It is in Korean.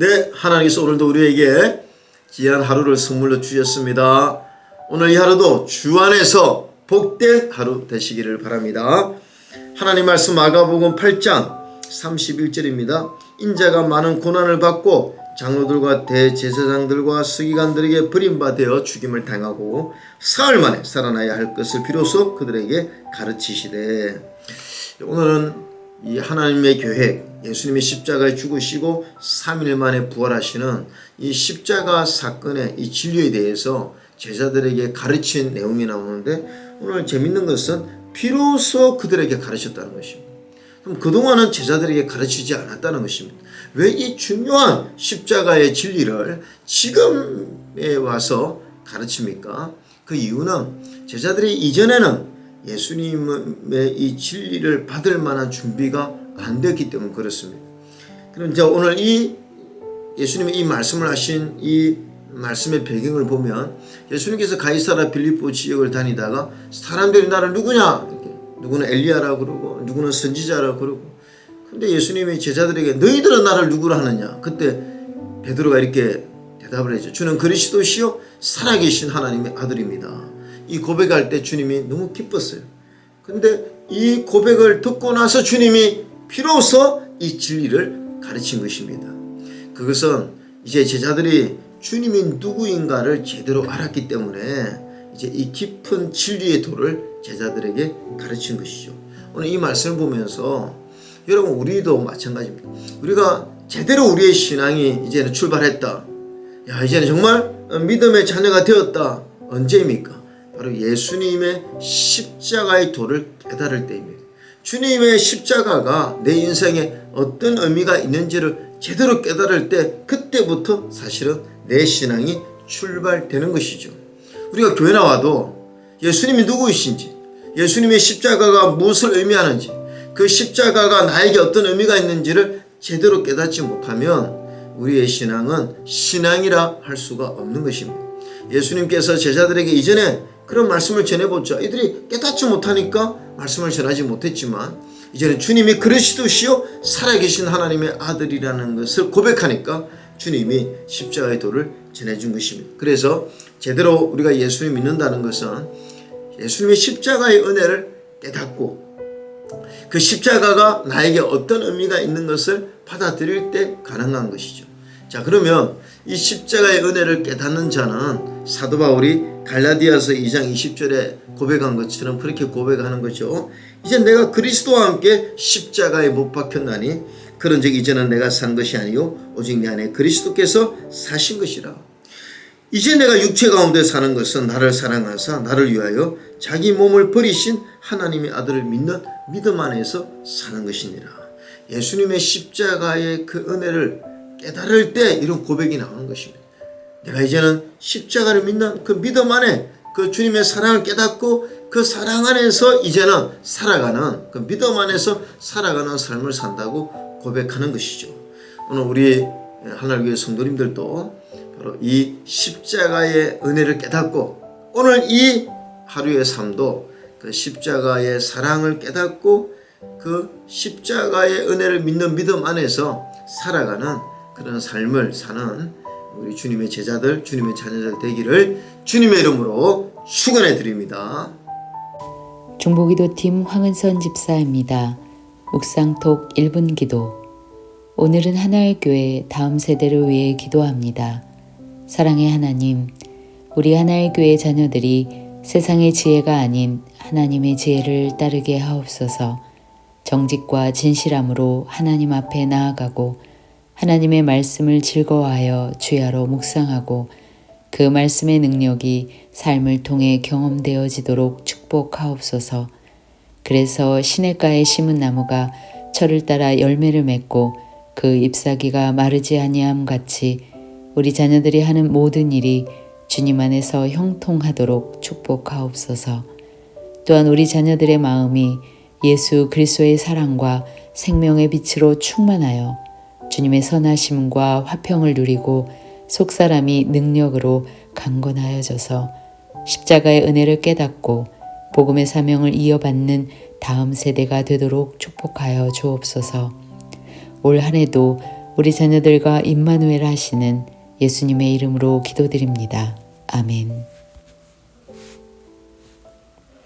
네, 하나님께서 오늘도 우리에게 귀한 하루를 선물로 주셨습니다. 오늘 이 하루도 주 안에서 복된 하루 되시기를 바랍니다. 하나님 말씀 마가복음 8장 31절입니다. 인자가 많은 고난을 받고 장로들과 대제사장들과 서기관들에게 버림받아 죽임을 당하고 사흘 만에 살아나야 할 것을 비로소 그들에게 가르치시되, 오늘은 이 하나님의 계획, 예수님이 십자가에 죽으시고 3일 만에 부활하시는 이 십자가 사건의 이 진리에 대해서 제자들에게 가르친 내용이 나오는데, 오늘 재밌는 것은 비로소 그들에게 가르쳤다는 것입니다. 그럼 그동안은 제자들에게 가르치지 않았다는 것입니다. 왜 이 중요한 십자가의 진리를 지금에 와서 가르칩니까? 그 이유는 제자들이 이전에는 예수님의 이 진리를 받을 만한 준비가 안 됐기 때문에 그렇습니다. 그럼 이제 오늘 이 예수님이 이 말씀을 하신 이 말씀의 배경을 보면, 예수님께서 가이사라 빌립보 지역을 다니다가 사람들이 나를 누구냐, 이렇게 누구는 엘리야라고 그러고 누구는 선지자라고 그러고, 근데 예수님이 제자들에게 너희들은 나를 누구라 하느냐, 그때 베드로가 이렇게 대답을 했죠. 주는 그리스도시요 살아계신 하나님의 아들입니다. 이 고백할 때 주님이 너무 기뻤어요. 근데 이 고백을 듣고 나서 주님이 비로소 이 진리를 가르친 것입니다. 그것은 이제 제자들이 주님이 누구인가를 제대로 알았기 때문에 이제 이 깊은 진리의 도를 제자들에게 가르친 것이죠. 오늘 이 말씀을 보면서 여러분, 우리도 마찬가지입니다. 우리가 제대로 우리의 신앙이 이제는 출발했다, 야 이제는 정말 믿음의 자녀가 되었다, 언제입니까? 바로 예수님의 십자가의 도를 깨달을 때입니다. 주님의 십자가가 내 인생에 어떤 의미가 있는지를 제대로 깨달을 때, 그때부터 사실은 내 신앙이 출발되는 것이죠. 우리가 교회 나와도 예수님이 누구이신지, 예수님의 십자가가 무엇을 의미하는지, 그 십자가가 나에게 어떤 의미가 있는지를 제대로 깨닫지 못하면 우리의 신앙은 신앙이라 할 수가 없는 것입니다. 예수님께서 제자들에게 이전에 그런 말씀을 전해보죠. 이들이 깨닫지 못하니까 말씀을 전하지 못했지만, 이제는 주님이 그리스도시요 살아계신 하나님의 아들이라는 것을 고백하니까 주님이 십자가의 도를 전해준 것입니다. 그래서 제대로 우리가 예수님 믿는다는 것은 예수님의 십자가의 은혜를 깨닫고 그 십자가가 나에게 어떤 의미가 있는 것을 받아들일 때 가능한 것이죠. 자, 그러면 이 십자가의 은혜를 깨닫는 자는 사도 바울이 갈라디아서 2장 20절에 고백한 것처럼 그렇게 고백하는 거죠. 이제 내가 그리스도와 함께 십자가에 못 박혔나니 그런즉 이제는 내가 산 것이 아니요 오직 내 안에 그리스도께서 사신 것이라. 이제 내가 육체 가운데 사는 것은 나를 사랑하사 나를 위하여 자기 몸을 버리신 하나님의 아들을 믿는 믿음 안에서 사는 것이니라. 예수님의 십자가의 그 은혜를 깨달을 때 이런 고백이 나오는 것입니다. 내가 이제는 십자가를 믿는 그 믿음 안에 그 주님의 사랑을 깨닫고 그 사랑 안에서 이제는 살아가는, 그 믿음 안에서 살아가는 삶을 산다고 고백하는 것이죠. 오늘 우리 하늘교회 성도님들도 바로 이 십자가의 은혜를 깨닫고 오늘 이 하루의 삶도 그 십자가의 사랑을 깨닫고 그 십자가의 은혜를 믿는 믿음 안에서 살아가는 그런 삶을 사는 우리 주님의 제자들, 주님의 자녀들 되기를 주님의 이름으로 축원해 드립니다. 중보기도팀 황은선 집사입니다. 묵상톡 1분 기도. 오늘은 하나의교회 다음 세대를 위해 기도합니다. 사랑의 하나님, 우리 하나의교회 자녀들이 세상의 지혜가 아닌 하나님의 지혜를 따르게 하옵소서. 정직과 진실함으로 하나님 앞에 나아가고 하나님의 말씀을 즐거워하여 주야로 묵상하고 그 말씀의 능력이 삶을 통해 경험되어지도록 축복하옵소서. 그래서 시냇가에 심은 나무가 철을 따라 열매를 맺고 그 잎사귀가 마르지 아니함 같이 우리 자녀들이 하는 모든 일이 주님 안에서 형통하도록 축복하옵소서. 또한 우리 자녀들의 마음이 예수 그리스도의 사랑과 생명의 빛으로 충만하여 주님의 선하심과 화평을 누리고 속사람이 능력으로 강건하여져서 십자가의 은혜를 깨닫고 복음의 사명을 이어받는 다음 세대가 되도록 축복하여 주옵소서. 올 한 해도 우리 자녀들과 임마누엘 하시는 예수님의 이름으로 기도드립니다. 아멘.